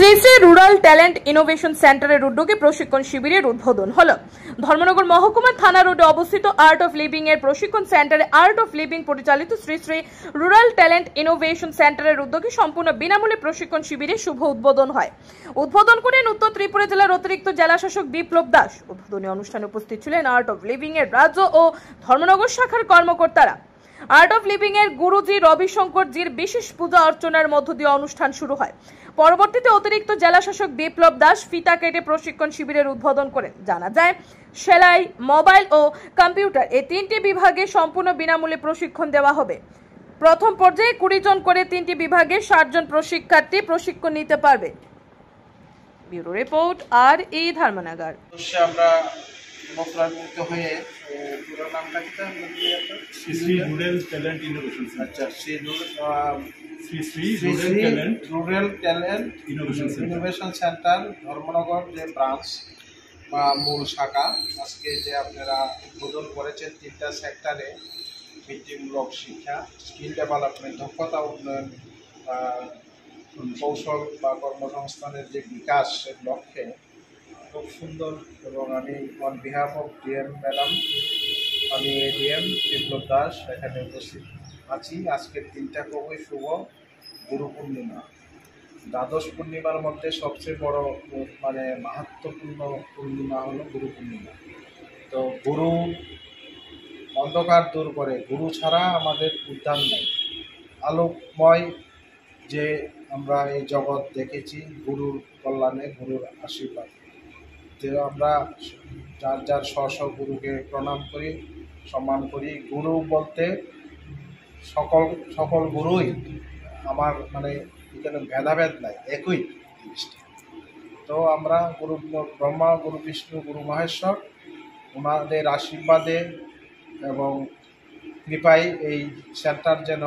Shri Shri rural talent innovation সেন্টারের উদ্যোগে প্রশিক্ষণ শিবিরের উদ্বোধন হলো। ধর্মনগর মহকুমা থানা রোডে অবস্থিত আর্ট অফ লিভিং এর প্রশিক্ষণ সেন্টারে আর্ট অফ লিভিং পরিচালিত Shri Shri rural talent innovation সেন্টারের উদ্যোগে সম্পূর্ণ বিনামূল্যে প্রশিক্ষণ শিবিরের শুভ উদ্বোধন হয়। উদ্বোধন করেন উত্তর ত্রিপুরা জেলার অতিরিক্ত জেলাশাসক বিপ্লব দাস। উদ্বোধনী অনুষ্ঠানে উপস্থিত ছিলেন আর্ট অফ লিভিং এর রাজ্য ও ধর্মনগর শাখার কর্মকর্তারা। আর্ট অফ লিভিং এর গুরুজি রবিশঙ্কর জির বিশেষ পূজা অর্চনার মধ্য দিয়ে অনুষ্ঠান শুরু হয়। পরবর্তীতে অতিরিক্ত জেলাশাসক বিপ্লব দাস ফিতা কেটে প্রশিক্ষণ শিবিরের উদ্বোধন করেন। জানা যায়, সেলাই, মোবাইল ও কম্পিউটার এই তিনটি বিভাগে সম্পূর্ণ বিনামূল্যে প্রশিক্ষণ দেওয়া হবে। প্রথম পর্যায়ে 20 জন করে তিনটি বিভাগে 60 জন প্রশিক্ষার্থী প্রশিক্ষণ নিতে পারবে। ব্যুরো রিপোর্ট আর এই ধর্মনগর। আমরা অনুপ্রাণিত হয়ে পুরো নামটা কি Shri Shri rural talent innovation centre. আচ্ছা, Shri Shri rural talent innovation centre Dharmanagar যে ব্রাঞ্চ বা মূল শাখা, আজকে যে আপনারা উদ্বোধন করেছেন 3টা সেক্টরে বৃত্তিমূলক শিক্ষা, স্কিল ডেভেলপমেন্ট, দক্ষতা উন্নয়ন, কৌশল বা কর্মসংস্থানের যে বিকাশের লক্ষ্যে খুব সুন্দর। এবং আমি on behalf of DM madam, আমি এডিএম বিপ্লব দাস এখানে উপস্থিত আছি। আজকের দিনটা খুবই শুভ, গুরু পূর্ণিমা। দ্বাদশ পূর্ণিমার মধ্যে সবচেয়ে বড় মাহাত্ম্যপূর্ণ পূর্ণিমা হলো গুরু পূর্ণিমা। তো গুরু অন্ধকার দূর করে, গুরু ছাড়া আমাদের উদ্ধার নেই। আলোকময় যে আমরা এই জগৎ দেখেছি গুরুর কল্যাণে, গুরুর আশীর্বাদ। যে আমরা যার যার স্ব গুরুকে প্রণাম করি, সম্মান করি। গুরু বলতে সকল গুরুই আমার এখানে ভেদাভেদ নাই, একই জিনিসটা। তো আমরা গুরু ব্রহ্মা, গুরু বিষ্ণু, গুরু মহেশ্বর, ওনাদের আশীর্বাদে এবং কৃপায় এই সেন্টার যেন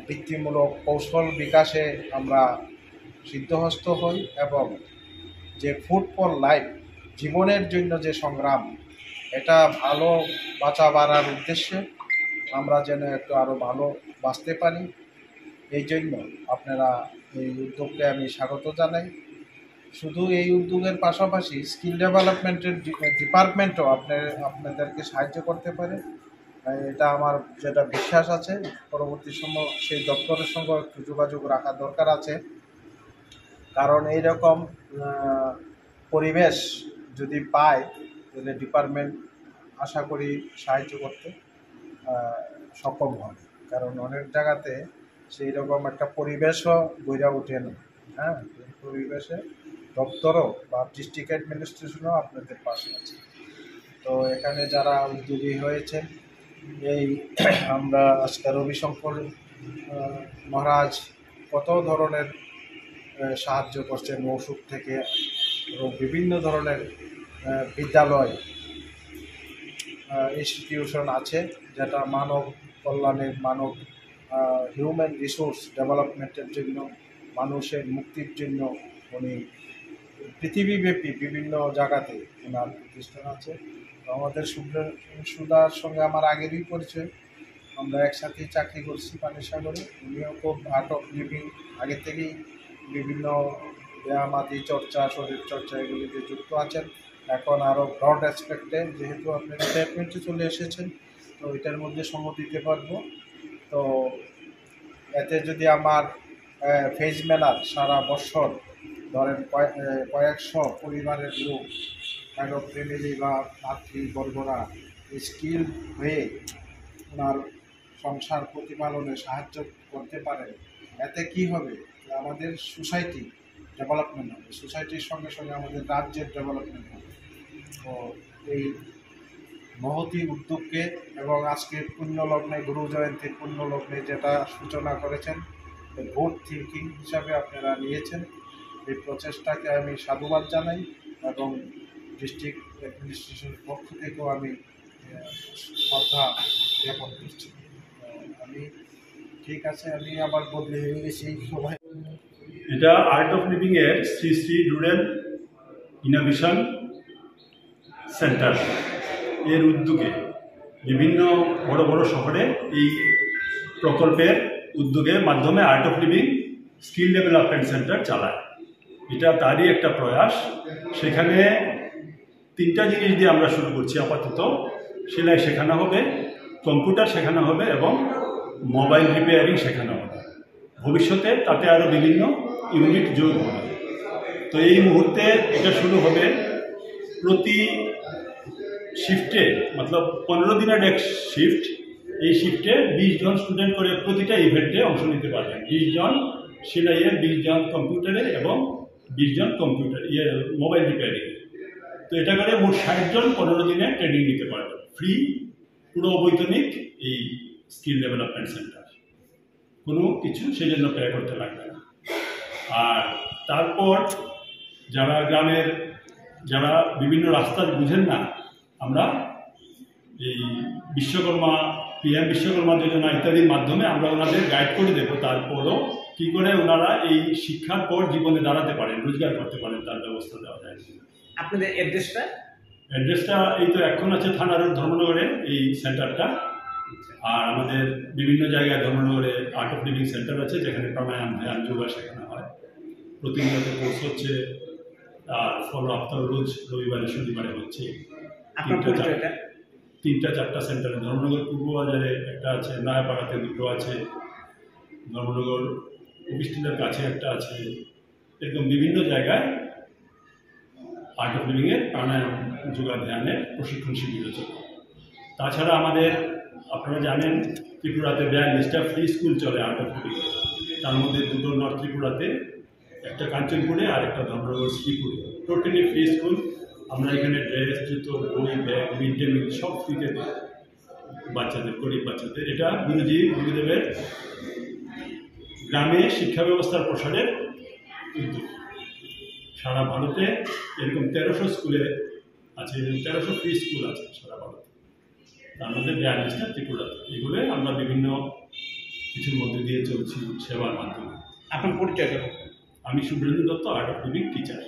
বৃত্তিমূলক কৌশল বিকাশে আমরা সিদ্ধহস্ত হই এবং যে ফুড ফর লাইফ, জীবনের জন্য যে সংগ্রাম, এটা ভালো বাঁচা বাড়ার উদ্দেশ্যে আমরা যেন একটু আরও ভালো বাঁচতে পারি। এই জন্য আপনারা এই উদ্যোগকে আমি স্বাগত জানাই। শুধু এই উদ্যোগের পাশাপাশি স্কিল ডেভেলপমেন্টের ডিপার্টমেন্টও আপনাদেরকে সাহায্য করতে পারে, এটা আমার যেটা বিশ্বাস আছে। পরবর্তী সময় সেই দপ্তরের সঙ্গে একটু যোগাযোগ রাখা দরকার আছে, কারণ এইরকম পরিবেশ যদি পায় তাহলে ডিপার্টমেন্ট আশা করি সাহায্য করতে সক্ষম হবে। কারণ অনেক জায়গাতে সেই রকম একটা পরিবেশও গড়ে ওঠে না। হ্যাঁ, এই পরিবেশে দপ্তরও বা ডিস্ট্রিক্ট অ্যাডমিনিস্ট্রেশনও আপনাদের পাশে আছে। তো এখানে যারা উদ্যোগী হয়েছেন, এই আমরা আজকে রবিশঙ্কর মহারাজ কত ধরনের সাহায্য করছেন, ওষুধ থেকে এবং বিভিন্ন ধরনের বিদ্যালয়, ইনস্টিটিউশন আছে যেটা মানব কল্যাণের, হিউম্যান রিসোর্স ডেভেলপমেন্টের জন্য, মানুষের মুক্তির জন্য উনি পৃথিবীব্যাপী বিভিন্ন জায়গাতে ওনার প্রতিষ্ঠান আছে। আমাদের সুদার সঙ্গে আমার আগেরই পরিচয়, আমরা একসাথেই চাকরি করছি পানিসাগরে। উনিও খুব আর্ট অফ লিভিং আগে থেকেই বিভিন্ন ব্যায়ামাদি চর্চা, শরীর চর্চা এগুলিতে যুক্ত আছেন। এখন আরও ব্রড অ্যাসপেক্টে, যেহেতু আপনি রিটায়ারমেন্টে চলে এসেছেন, তো এটার মধ্যে সময় দিতে পারবো। তো এতে যদি আমার ফেজ মেলার সারা বছর ধরেন কয়েকশো পরিবারের লোক, ফ্যামিলি বা মাতৃবর্গরা স্কিল হয়ে ওনার সংসার প্রতিপালনে সাহায্য করতে পারে, এতে কি হবে, আমাদের সোসাইটি ডেভেলপমেন্ট হবে, সোসাইটির সঙ্গে সঙ্গে আমাদের রাজ্যের ডেভেলপমেন্ট হবে। তো এই মহতী উদ্যোগকে এবং আজকের পুণ্যলগ্নে, গুরু জয়ন্তীর পুণ্যলগ্নে যেটা সূচনা করেছেন, গুড থিঙ্কিং হিসাবে আপনারা নিয়েছেন, এই প্রচেষ্টাকে আমি সাধুবাদ জানাই এবং ডিস্ট্রিক্ট অ্যাডমিনিস্ট্রেশনের পক্ষ থেকেও আমি শ্রদ্ধা জ্ঞাপন করছি। আমি ঠিক আছে, আমি আবার বদলে হয়ে গেছি সবাই। এটা আর্ট অফ লিভিং এর Shri Shri rural innovation centre এর উদ্যোগে বিভিন্ন বড় বড় শহরে এই প্রকল্পের উদ্যোগের মাধ্যমে art of living skill development centre চালায়। এটা তারই একটা প্রয়াস। সেখানে 3টা জিনিস দিয়ে আমরা শুরু করছি আপাতত। সেলাই শেখানো হবে, কম্পিউটার শেখানো হবে এবং মোবাইল রিপেয়ারিং শেখানো হবে। ভবিষ্যতে তাতে আরও বিভিন্ন ইউনিট যোগ হবে। তো এই মুহূর্তে এটা শুরু হবে প্রতি শিফটে, মতলব 15 দিনের এক শিফট। এই শিফটে 20 জন স্টুডেন্ট করে প্রতিটা ইভেন্টে অংশ নিতে পারবেন। 20 জন সেলাইয়ে, 20 জন কম্পিউটারে এবং 20 জন মোবাইল রিপেয়ারিং। তো এটা করে মোট 60 জন 15 দিনে ট্রেনিং নিতে পারবেন, ফ্রি, পুরো অবৈতনিক এই স্কিল ডেভেলপমেন্ট সেন্টার। কোনো কিছু সেই জন্য পে করতে লাগবে না। আর তারপর যারা গ্রামের, যারা বিভিন্ন রাস্তা বুঝেন না, আমরা এই বিশ্বকর্মা, PM বিশ্বকর্মা যোজনা ইত্যাদির মাধ্যমে আমরা ওনাদের গাইড করে দেবো। তারপরও কী করে ওনারা এই শিক্ষার পর জীবনে দাঁড়াতে পারেন, রোজগার করতে পারেন, তার ব্যবস্থা দেওয়া যায়। আপনাদের অ্যাড্রেসটা এই তো এখন আছে থানা রোড, ধর্মনগরে এই সেন্টারটা। আর আমাদের বিভিন্ন জায়গায় ধর্মনগরে আর্ট অফ লিভিং সেন্টার আছে, যেখানে প্রাণায়াম, ধ্যান, যোগা শেখানো হয়। প্রতিনিয়ত কোর্স হচ্ছে, আর ফলো আপ রোজ রবিবারে শনিবারে হচ্ছে। 3টা-4টা সেন্টারে, ধর্মনগর পূর্ব বাজারে একটা আছে, নয়াপাড়াতে 2টো আছে, ধর্মনগর অফিসটির কাছে একটা আছে। এরকম বিভিন্ন জায়গায় আর্ট অফ লিভিংয়ের প্রাণায়াম, যোগা, ধ্যানের প্রশিক্ষণ শিবির হচ্ছে। তাছাড়া আমাদের, আপনারা জানেন, ত্রিপুরাতে 42টা ফ্রি স্কুল চলে আর্ট অফ লিভিং। তার মধ্যে 2টো নর্থ ত্রিপুরাতে, একটা কাঞ্চনপুরে আর একটা ধর্মনগর শ্রীপুরে। Totally free school. আমরা এখানে ড্রেস, জুতো, বই, ব্যাগ, মিড ডে মিল সব ফ্রিতে দিই বাচ্চাদের, গরিব বাচ্চাদের। এটা গুরুদেবের গ্রামে শিক্ষা ব্যবস্থার প্রসারের উদ্যোগ। সারা ভারতে এরকম 1300 স্কুলে আছে, 1300 ফ্রি স্কুল আছে সারা ভারতে। তার মধ্যে 42টা ত্রিপুরাতে। এগুলো আমরা বিভিন্ন কিছুর মধ্যে দিয়ে চলছি সেবার মাধ্যমে। আপনার পরিচয়? আমি Shubhrendu Dutta, art of living teacher.